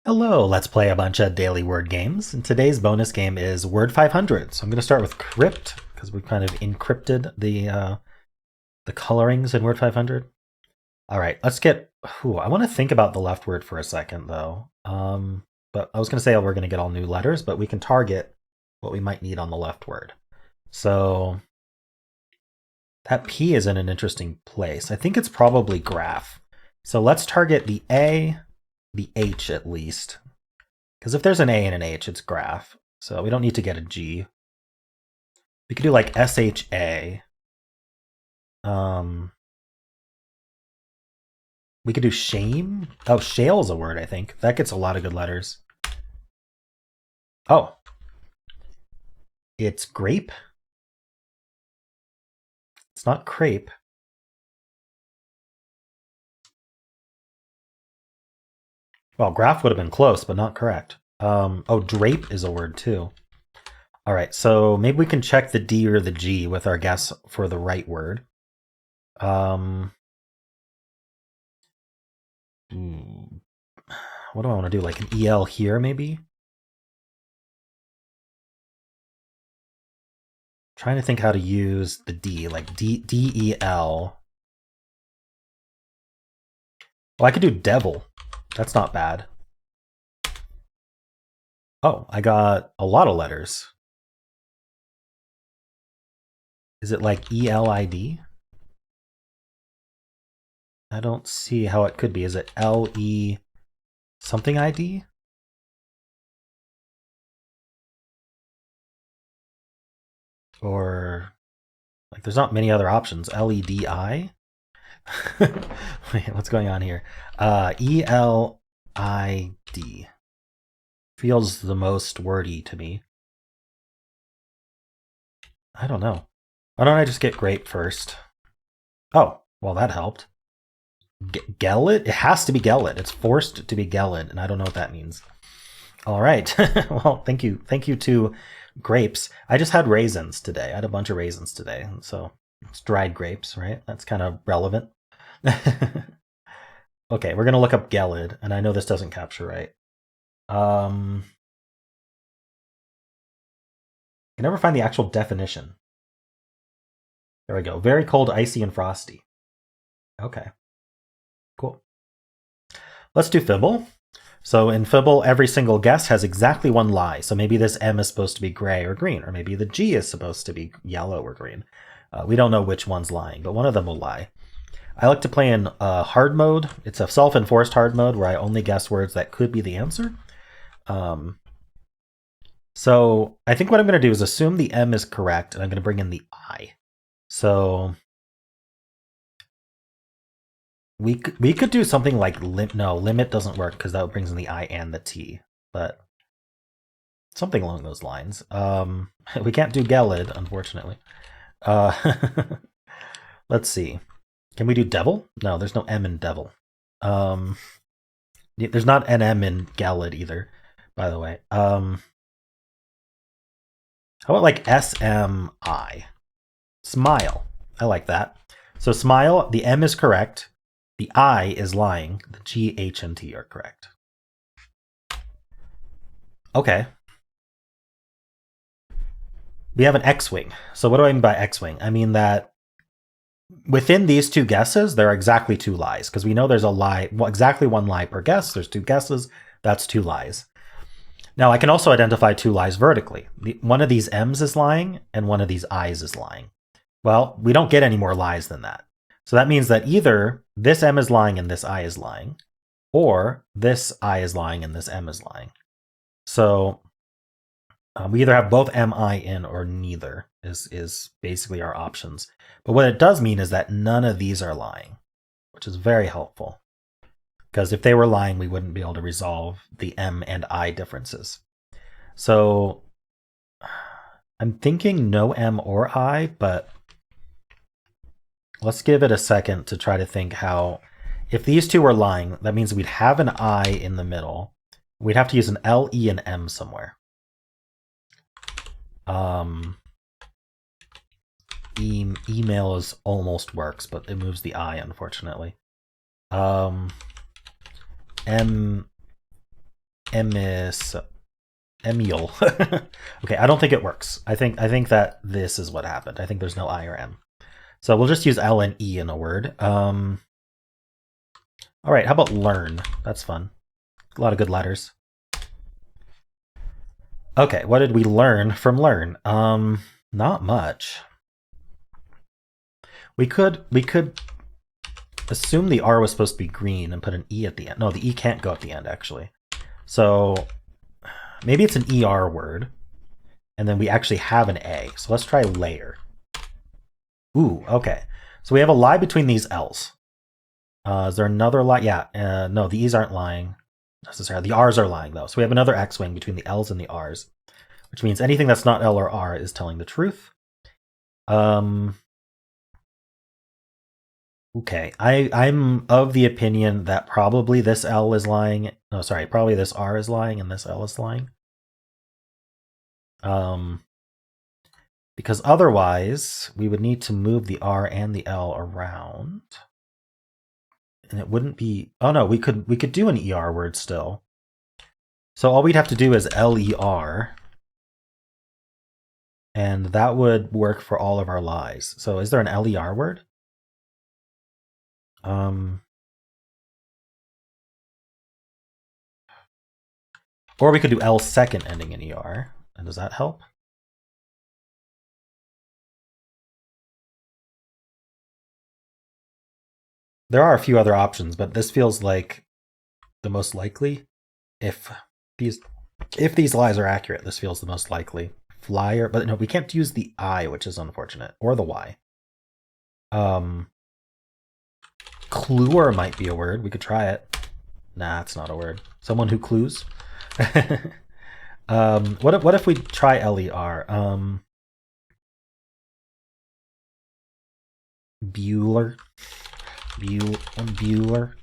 Hello, let's play a bunch of daily word games. And today's bonus game is Word500. So I'm going to start with crypt because we've kind of encrypted the colorings in Word500. All right, let's get. I want to think about the left word for a second though. But I was going to say we're going to get all new letters, but we can target what we might need on the left word. So that P is in an interesting place. I think it's probably graph. So let's target the A, the H at least. Because if there's an A and an H, it's graph. So we don't need to get a G. We could do like SHA. We could do shame. Oh, shale is a word, I think. That gets a lot of good letters. Oh. It's grape. It's not crepe. Well, graph would have been close, but not correct. Oh, drape is a word too. All right, so maybe we can check the D or the G with our guess for the right word. What do I want to do? Like an EL here, maybe? Trying to think how to use the D, like D-E-L. Well, I could do devil. That's not bad. Oh, I got a lot of letters. Is it like ELID? I don't see how it could be. Is it LE something ID? Or like there's not many other options. LEDI? Wait, what's going on here? ELID feels the most wordy to me. I don't know. Why don't I just get grape first? Oh, well, that helped. Gelid? It has to be Gelid. It's forced to be Gelid, and I don't know what that means. All right. Well, thank you. Thank you to grapes. I just had raisins today. I had a bunch of raisins today. So it's dried grapes, right? That's kind of relevant. Okay, we're going to look up Gelid, and I know this doesn't capture right. I can never find the actual definition. There we go. Very cold, icy, and frosty. Okay. Cool. Let's do Fibble. So in Fibble, every single guess has exactly one lie. So maybe this M is supposed to be gray or green, or maybe the G is supposed to be yellow or green. We don't know which one's lying, but one of them will lie. I like to play in hard mode. It's a self-enforced hard mode where I only guess words that could be the answer. So I think what I'm going to do is assume the M is correct, and I'm going to bring in the I. So we could do something like limit doesn't work because that brings in the I and the T, but something along those lines. We can't do Gelid, unfortunately. Let's see. Can we do devil? No, there's no M in devil. There's not an M in Gelid either, by the way. How about like SMI? Smile. I like that. So smile, the M is correct. The I is lying. The G, H, and T are correct. Okay. We have an X-wing. So what do I mean by X-wing? I mean that within these two guesses, there are exactly two lies, because we know there's a lie, well, exactly one lie per guess. There's two guesses. That's two lies. Now, I can also identify two lies vertically. One of these M's is lying, and one of these I's is lying. Well, we don't get any more lies than that. So that means that either this M is lying and this I is lying, or this I is lying and this M is lying. So we either have both MI in or neither is basically our options. But what it does mean is that none of these are lying, which is very helpful. Because if they were lying, we wouldn't be able to resolve the M and I differences. So I'm thinking no M or I, but let's give it a second to try to think how, if these two were lying, that means we'd have an I in the middle. We'd have to use an L, E, and M somewhere. Email is almost works, but it moves the I, unfortunately. M Emil. Okay, I don't think it works. I think that this is what happened. I think there's no I or M. So we'll just use L and E in a word. All right, how about learn? That's fun. A lot of good letters. Okay, what did we learn from learn? Not much. We could assume the R was supposed to be green and put an E at the end. No, the E can't go at the end, actually. So maybe it's an ER word, and then we actually have an A. So let's try layer. Ooh, okay. So we have a lie between these L's. Is there another lie? Yeah, no, the E's aren't lying necessarily. The R's are lying, though. So we have another X-wing between the L's and the R's, which means anything that's not L or R is telling the truth. Okay, I'm of the opinion that probably this L is lying. No, sorry, probably this R is lying and this L is lying. Because otherwise we would need to move the R and the L around. And it wouldn't be, oh no, we could do an ER word still. So all we'd have to do is LER. And that would work for all of our lies. So is there an LER word? Or we could do L second ending in ER. And does that help? There are a few other options, but this feels like the most likely. If these lies are accurate, this feels the most likely. Flyer, but no, we can't use the I, which is unfortunate, or the Y. Cluer might be a word. We could try it. Nah, it's not a word. Someone who clues. What if we try LER? Bueller. Bueller.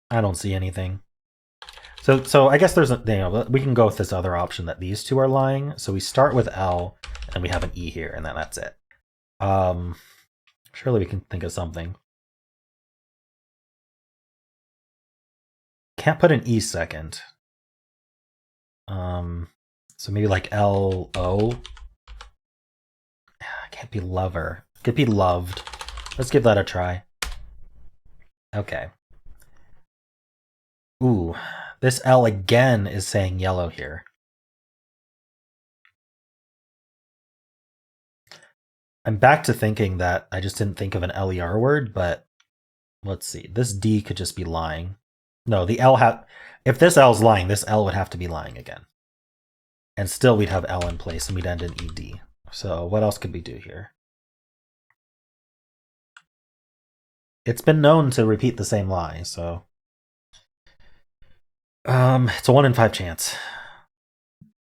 I don't see anything. So I guess there's we can go with this other option that these two are lying. So we start with L and we have an E here, and then that's it. Surely we can think of something. Can't put an E second. So maybe like LO. Can't be lover. Could be loved. Let's give that a try. Okay. Ooh, this L again is saying yellow here. I'm back to thinking that I just didn't think of an LER word, but let's see. This D could just be lying. No, the L if this L is lying, this L would have to be lying again. And still we'd have L in place and we'd end in ED. So what else could we do here? It's been known to repeat the same lie, so it's a 1 in 5 chance.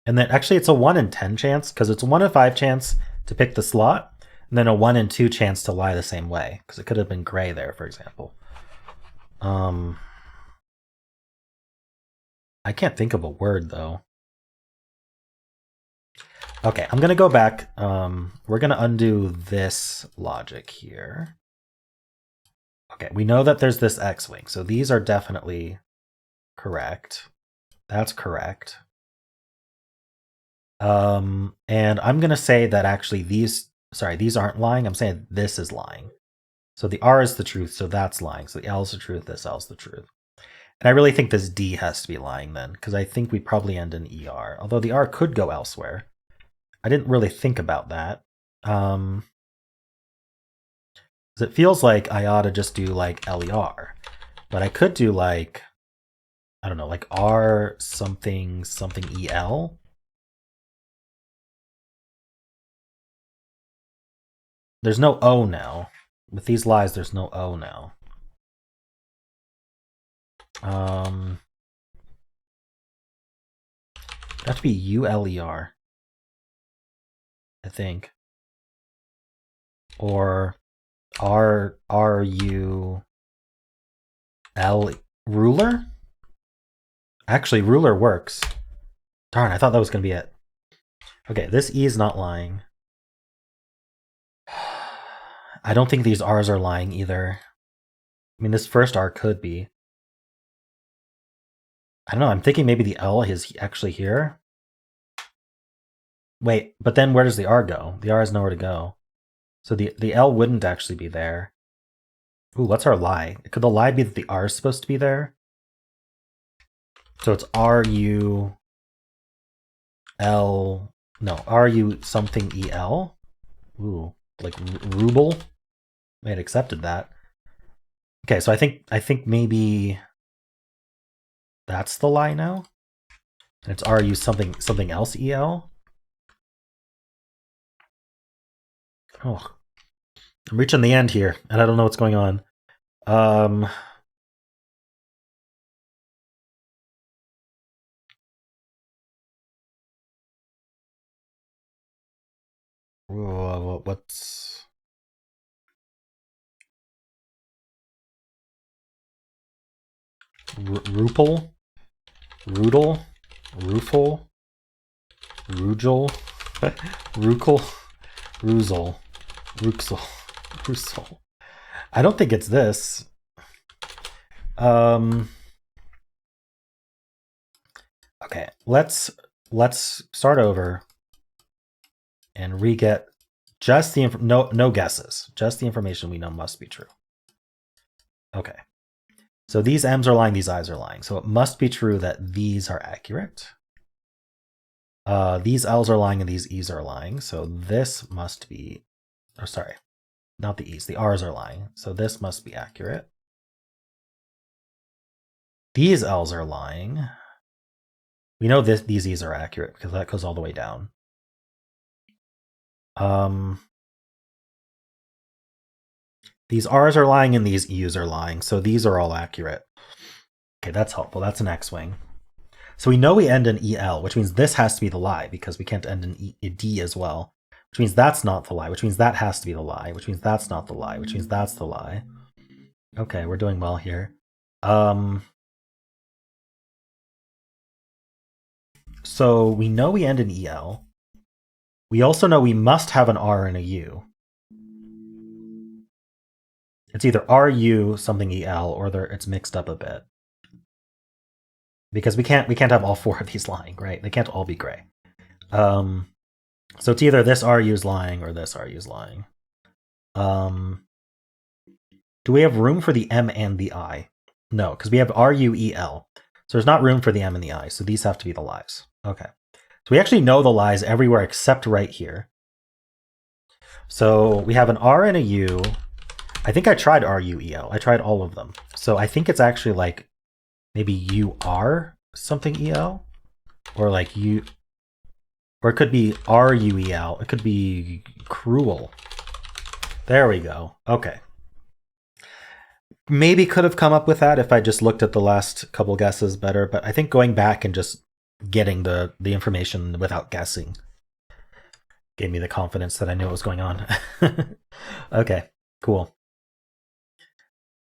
And then actually it's a 1 in 10 chance, because it's a 1 in 5 chance to pick the slot, and then a 1 in 2 chance to lie the same way, because it could have been gray there, for example. I can't think of a word though. Okay, I'm gonna go back. We're gonna undo this logic here. Okay, we know that there's this X-wing, so these are definitely correct. That's correct. And I'm gonna say that actually these aren't lying. I'm saying this is lying. So the R is the truth, so that's lying. So the L is the truth, this L is the truth. And I really think this D has to be lying then, because I think we probably end in ER, although the R could go elsewhere. I didn't really think about that. It feels like I ought to just do like LER, but I could do like, I don't know, like R something something EL. There's no O now. With these lies, there's no O now. It'd have to be ULER, I think. Or RUL ruler? Actually, ruler works. Darn, I thought that was going to be it. Okay, this E is not lying. I don't think these R's are lying either. I mean, this first R could be. I don't know. I'm thinking maybe the L is actually here. Wait, but then where does the R go? The R has nowhere to go. So the L wouldn't actually be there. Ooh, what's our lie? Could the lie be that the R is supposed to be there? So it's RU L. No, RU something EL. Ooh, like ruble. I had accepted that. Okay, so I think maybe that's the lie now. And it's RU something else EL. Oh, I'm reaching the end here, and I don't know what's going on. What's Rupel, Rudel, Rufel, Rugel, Rukel, Ruzel, Ruxel, Rusel. I don't think it's this. Okay, let's start over and re-get just the no guesses, just the information we know must be true. Okay. So these M's are lying, these I's are lying. So it must be true that these are accurate. These L's are lying and these E's are lying. So this must be, oh, sorry, not the E's, the R's are lying. So this must be accurate. These L's are lying. We know these E's are accurate because that goes all the way down. These R's are lying and these U's are lying. So these are all accurate. Okay, that's helpful. That's an X-wing. So we know we end in EL, which means this has to be the lie because we can't end in D as well, which means that's not the lie, which means that has to be the lie, which means that's not the lie, which means that's the lie. Okay, we're doing well here. So we know we end in EL. We also know we must have an R and a U. It's either RU something EL or it's mixed up a bit. Because we can't have all four of these lying, right? They can't all be gray. So it's either this RU is lying or this RU is lying. Do we have room for the M and the I? No, because we have RUEL. So there's not room for the M and the I, so these have to be the lies. Okay. So we actually know the lies everywhere except right here. So we have an R and a U. I think I tried RUEL. I tried all of them. So I think it's actually like maybe UR something EL? Or like U, or it could be RUEL. It could be cruel. There we go. Okay. Maybe could have come up with that if I just looked at the last couple guesses better, but I think going back and just getting the information without guessing gave me the confidence that I knew what was going on. Okay, cool.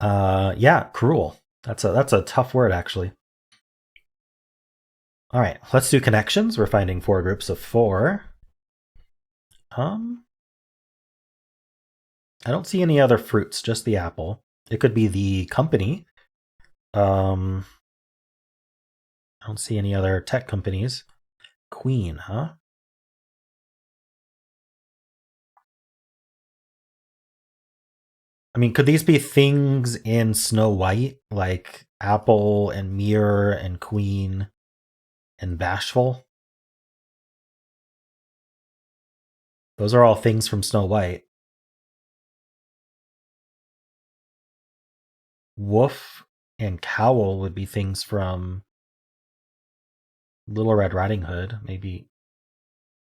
Yeah, cruel. That's a tough word, actually. All right, let's do connections. We're finding 4 groups of 4. I don't see any other fruits, just the apple. It could be the company. I don't see any other tech companies. Queen, huh? I mean, could these be things in Snow White, like apple and mirror and queen and bashful? Those are all things from Snow White. Wolf and cowl would be things from Little Red Riding Hood, maybe.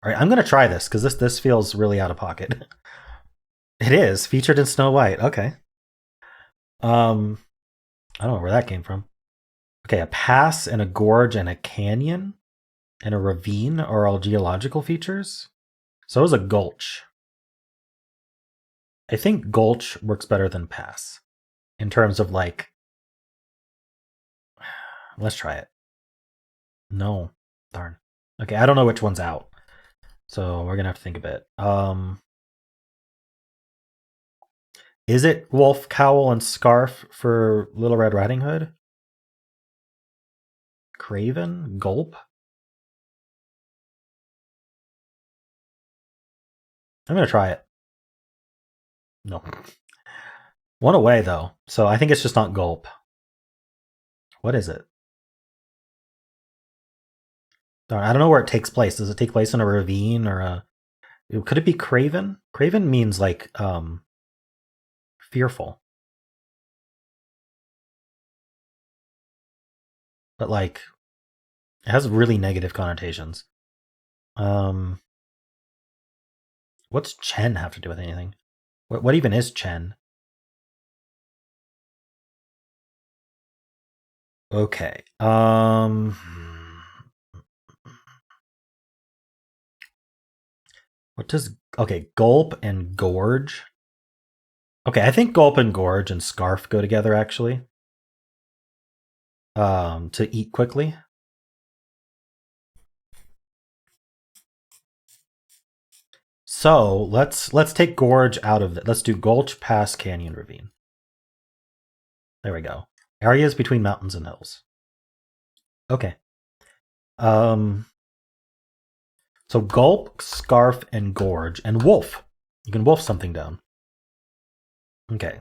All right, I'm gonna try this because this feels really out of pocket. It is featured in Snow White. Okay. I don't know where that came from. Okay, a pass and a gorge and a canyon and a ravine are all geological features. So is a gulch. I think gulch works better than pass in terms of like. Let's try it. No, darn. Okay, I don't know which one's out, so we're gonna have to think a bit. Is it wolf, cowl, and scarf for Little Red Riding Hood? Craven? Gulp? I'm going to try it. No. One away, though. So I think it's just not gulp. What is it? I don't know where it takes place. Does it take place in a ravine or a... Could it be craven? Craven means like fearful. But like it has really negative connotations. What's Chen have to do with anything? What even is Chen? Okay. What does... Okay, gulp and gorge. Okay, I think gulp and gorge and scarf go together, actually. To eat quickly. So let's take gorge out of it. Let's do gulch, pass, canyon, ravine. There we go. Areas between mountains and hills. Okay. So gulp, scarf, and gorge, and wolf. You can wolf something down. Okay.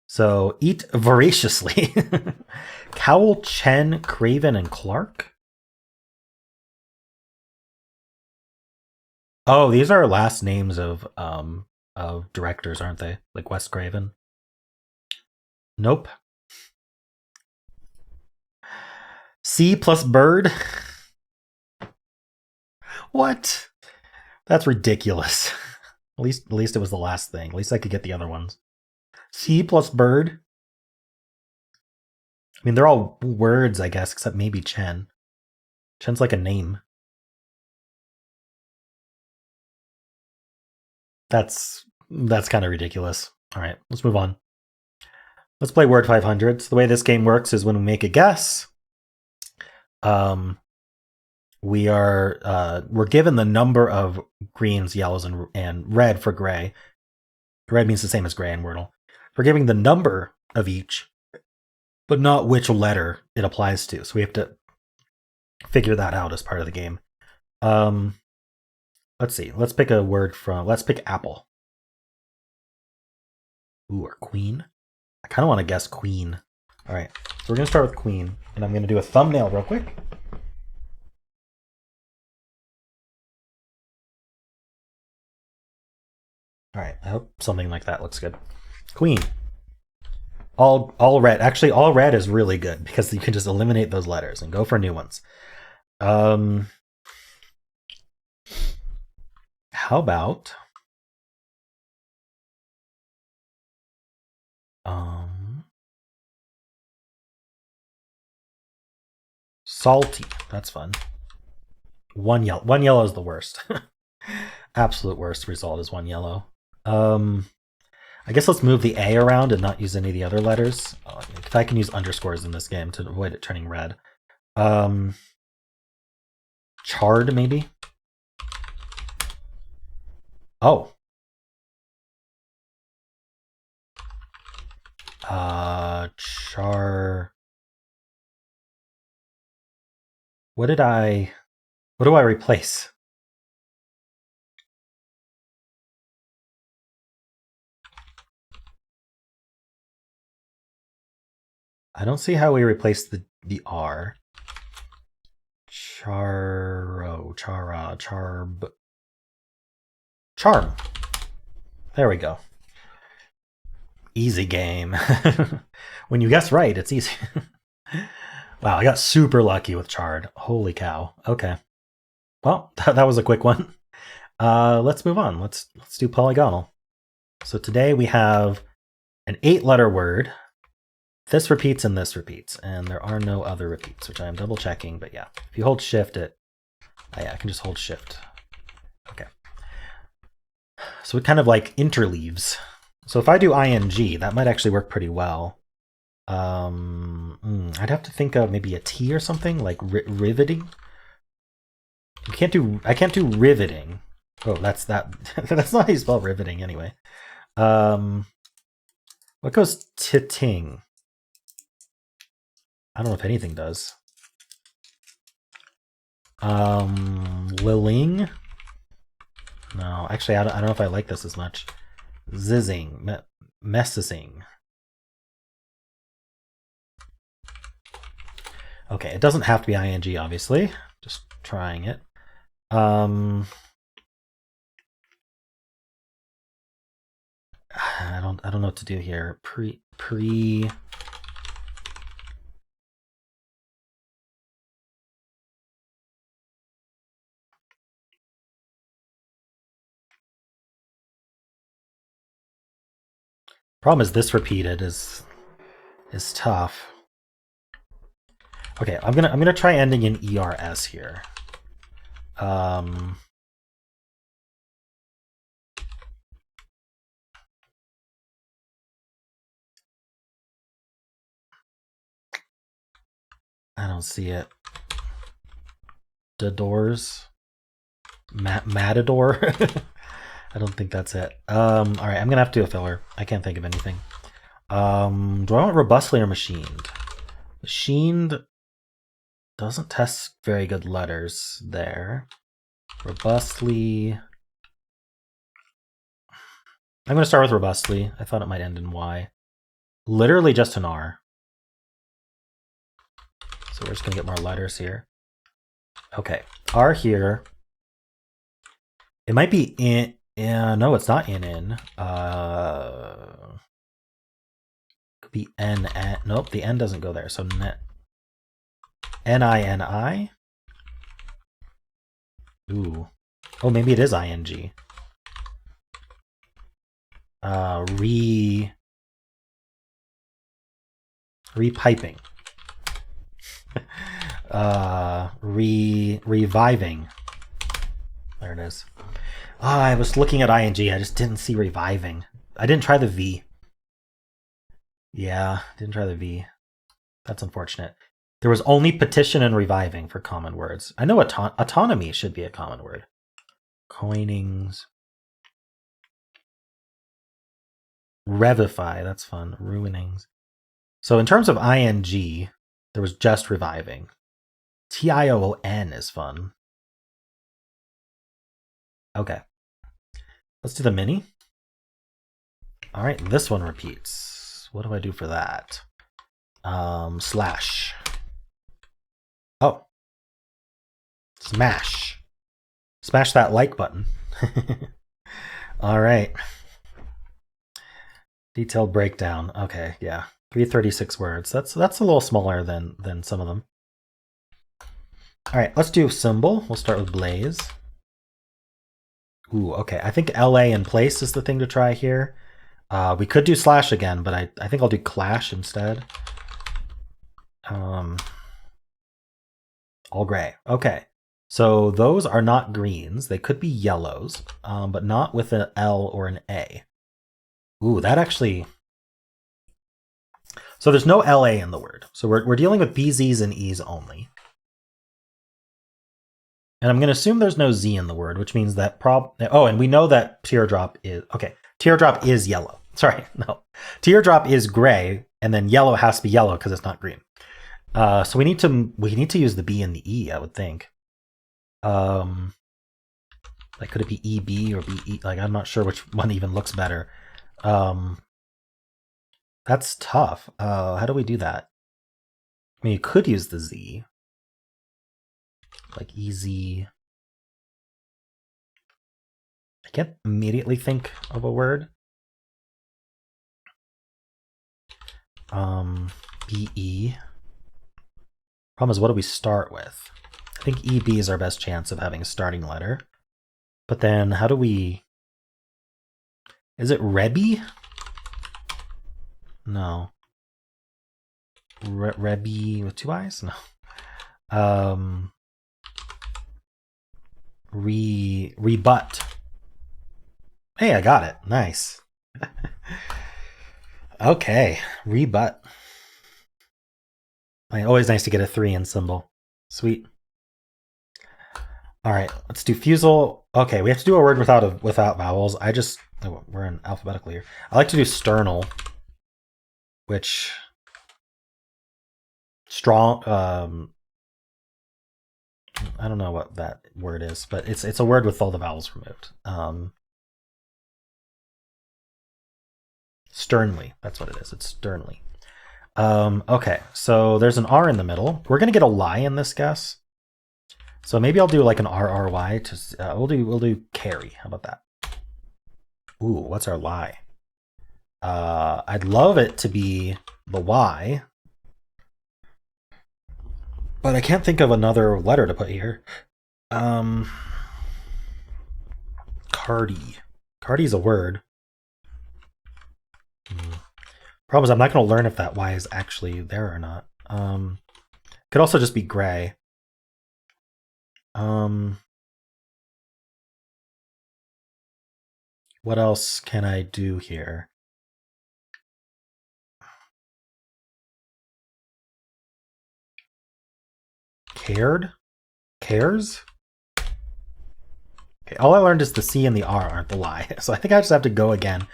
So eat voraciously. Cowl, Chen, Craven, and Clark. Oh, these are last names of directors, aren't they? Like Wes Craven. Nope. C plus bird. What? That's ridiculous. At least it was the last thing. At least I could get the other ones. C plus bird. I mean, they're all words, I guess, except maybe Chen. Chen's like a name. That's kind of ridiculous. All right, let's move on. Let's play Word500. So the way this game works is when we make a guess, we're given the number of greens, yellows, and red for gray. Red means the same as gray in Wordle. We're giving the number of each, but not which letter it applies to. So we have to figure that out as part of the game. Let's see. Let's pick a word from... Let's pick apple. Ooh, or queen. I kind of want to guess queen. All right. So we're going to start with queen. And I'm going to do a thumbnail real quick. All right. I hope something like that looks good. Queen. All red. Actually, all red is really good because you can just eliminate those letters and go for new ones. How about salty? That's fun. One yellow is the worst. Absolute worst result is one yellow. I guess let's move the A around and not use any of the other letters. If I can use underscores in this game to avoid it turning red. Charred, maybe? Oh. Char... What do I replace? I don't see how we replace the R. Charm. There we go. Easy game. When you guess right, it's easy. Wow, I got super lucky with charred. Holy cow. Okay. Well, that was a quick one. Let's move on. Let's do polygonal. So today we have an 8-letter word. This repeats and this repeats, and there are no other repeats, which I am double checking, but yeah. If you hold shift, yeah, I can just hold shift. Okay. So it kind of like interleaves. So if I do ing, that might actually work pretty well. I'd have to think of maybe a T or something, like riveting. I can't do riveting. Oh, that's not how you spell riveting anyway. What goes titting? I don't know if anything does. Lilling? No, actually, I don't know if I like this as much. Zizzing, messing. Okay, it doesn't have to be ing, obviously. Just trying it. I don't know what to do here. Pre. Problem is this repeated is tough. Okay, I'm gonna try ending in ERS here. I don't see it. Doors. Matador. I don't think that's it. All right, I'm gonna have to do a filler. I can't think of anything. Do I want robustly or machined? Machined doesn't test very good letters there. Robustly. I'm gonna start with robustly. I thought it might end in Y. Literally just an R. So we're just gonna get more letters here. Okay, R here. It might be in. No, it's not in. Could be N. Nope, the N doesn't go there. So net. N-I-N-I. Ooh. Oh, maybe it is ing. Repiping. Reviving. There it is. I was looking at ing. I just didn't see reviving. I didn't try the V. Yeah, didn't try the V. That's unfortunate. There was only petition and reviving for common words. I know autonomy should be a common word. Coinings. Revify, that's fun. Ruinings. So in terms of ing, there was just reviving. TION is fun. Okay. Let's do the mini. All right, this one repeats. What do I do for that? Slash. Oh. Smash. Smash that like button. All right. Detailed breakdown. Okay, yeah. 336 words. That's a little smaller than some of them. All right, let's do Symble. We'll start with Blaze. Ooh, okay. I think LA in place is the thing to try here. We could do slash again, but I think I'll do clash instead. All gray. Okay. So those are not greens. They could be yellows, but not with an L or an A. Ooh, that actually... So there's no LA in the word. So we're dealing with BZs and Es only. And I'm going to assume there's no Z in the word, which means that oh, and we know that teardrop is... Okay, teardrop is yellow. Sorry, no. Teardrop is gray, and then yellow has to be yellow because it's not green. So we need to use the B and the E, I would think. Like, could it be EB or BE? Like, I'm not sure which one even looks better. That's tough. How do we do that? I mean, you could use the Z. Like easy. I can't immediately think of a word. BE. Problem is, what do we start with? I think EB is our best chance of having a starting letter. But then how do we... Is it Rebby? No. Rebby with two eyes? No. Rebut. Hey, I got it. Nice. Okay, rebut. Always nice to get a 3 in Symble. Sweet. All right, let's do Fusele. Okay, we have to do a word without vowels. We're in alphabetical here. I like to do sternal. which strong. I don't know what that word is, but it's a word with all the vowels removed. Sternly, that's what it is. It's sternly. Okay, so there's an R in the middle. We're gonna get a lie in this guess. So maybe I'll do like an RRY to we'll do carry. How about that? Ooh, what's our lie? I'd love it to be the Y, but I can't think of another letter to put here. Cardi. Cardi's a word. Problem is I'm not going to learn if that Y is actually there or not. Could also just be gray. What else can I do here? Cared? Cares? Okay, all I learned is the C and the R aren't the lie. So I think I just have to go again.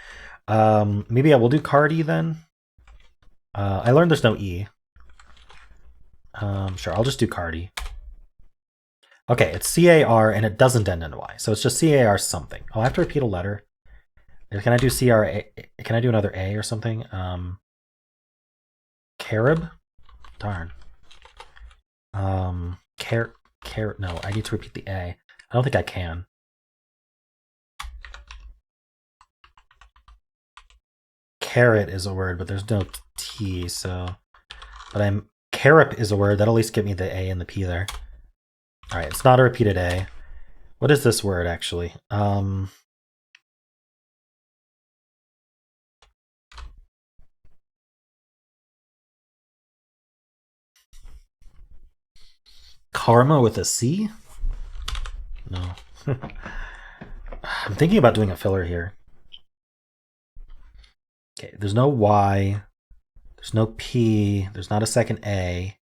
Maybe I will do Cardi then. I learned there's no E. Sure, I'll just do Cardi. Okay, it's C-A-R and it doesn't end in a Y. So it's just C-A-R something. I'll have to repeat a letter. Can I do C-R-A? Can I do another A or something? Carib? Darn. No, I need to repeat the A. I don't think I can. Carrot is a word, but there's no T, so... But carrot is a word. That'll at least give me the A and the P there. Alright, it's not a repeated A. What is this word, actually? Karma with a C? No. I'm thinking about doing a filler here. Okay, there's no Y. There's no P. There's not a second A.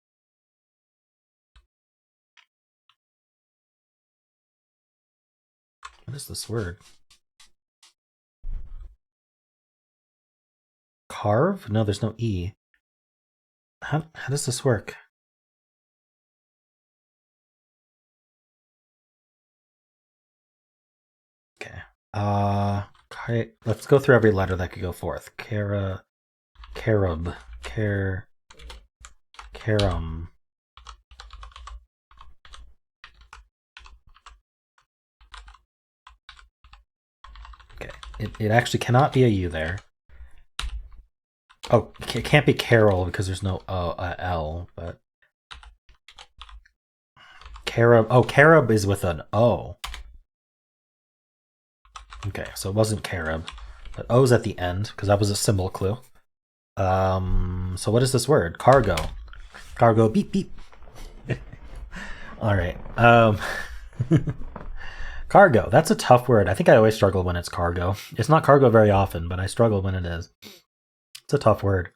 What is this word? Carve? No, there's no E. How does this work? Okay. Let's go through every letter that could go forth. Carub, carum. Okay, it actually cannot be a U there. Oh, it can't be Carol because there's no L, but Carub. Oh, Carub is with an O. Okay, so it wasn't Carib, but O's at the end because that was a symbol clue. So what is this word? Cargo. Cargo. Beep beep. All right. Cargo. That's a tough word. I think I always struggle when it's cargo. It's not cargo very often, but I struggle when it is. It's a tough word.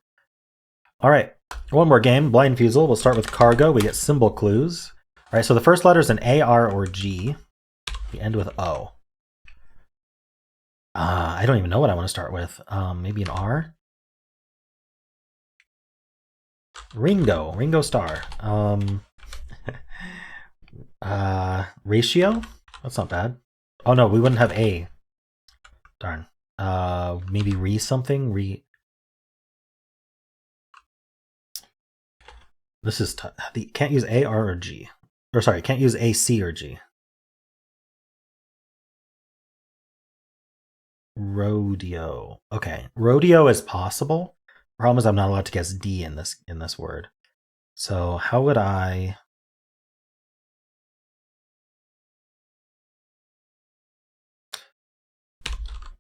All right. One more game. Blind Fusel. We'll start with cargo. We get symbol clues. All right. So the first letter is an A, R, or G. We end with O. I don't even know what I want to start with. Maybe an R. Ringo Starr. Ratio? That's not bad. Oh no, we wouldn't have A. Darn. Maybe something. This is tough. Can't use A, R, or G. Or sorry, can't use A, C, or G. Rodeo. Okay, rodeo is possible. Problem is I'm not allowed to guess D in this word. So how would I?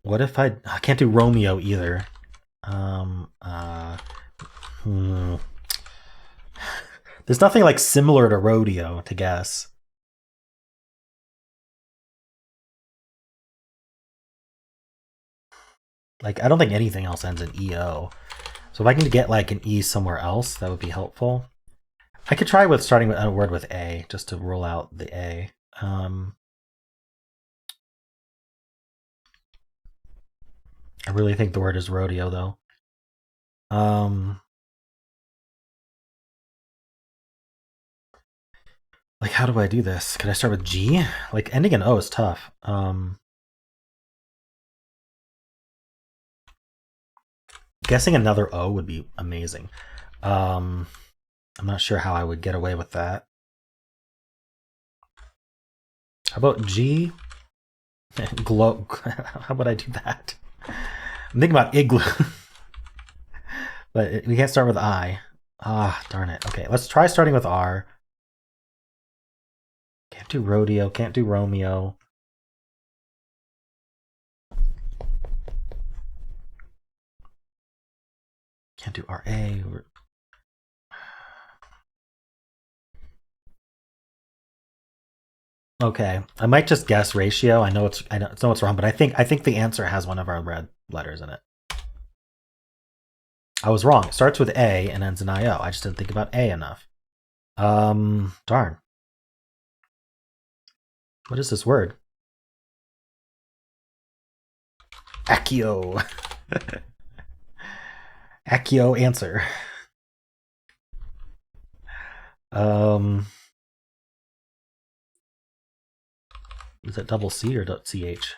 What if I can't do Romeo either? There's nothing like similar to rodeo to guess. Like, I don't think anything else ends in EO. So if I can get like an E somewhere else, that would be helpful. I could try with starting with a word with A, just to rule out the A. I really think the word is rodeo, though. Like, how do I do this? Can I start with G? Like, ending in O is tough. Guessing another O would be amazing. I'm not sure how I would get away with that. How about G? Glow. How would I do that? I'm thinking about igloo. But we can't start with I. Ah, darn it. Okay, let's try starting with R. Can't do rodeo, can't do Romeo. Can't do RA. Okay, I might just guess ratio. I know it's wrong, but I think the answer has one of our red letters in it. I was wrong. It starts with A and ends in IO. I just didn't think about A enough. Darn. What is this word? Accio. Accio answer. Is that double C or .ch?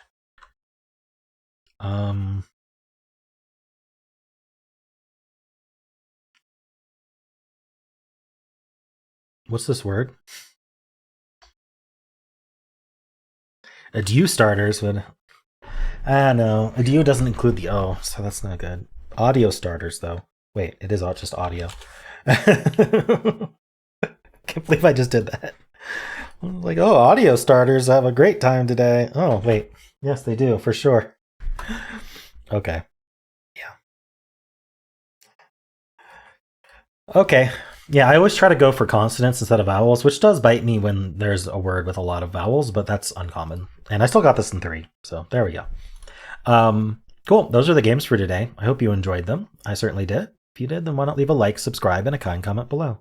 What's this word? Adieu starters would. Ah, no. Adieu doesn't include the O, so that's not good. Audio starters, though. Wait, it is just audio. Can't believe I just did that. Like, oh, audio starters have a great time today. Oh, wait. Yes, they do, for sure. Okay. Yeah. Okay. Yeah, I always try to go for consonants instead of vowels, which does bite me when there's a word with a lot of vowels, but that's uncommon. And I still got this in 3, so there we go. Cool. Those are the games for today. I hope you enjoyed them. I certainly did. If you did, then why not leave a like, subscribe, and a kind comment below.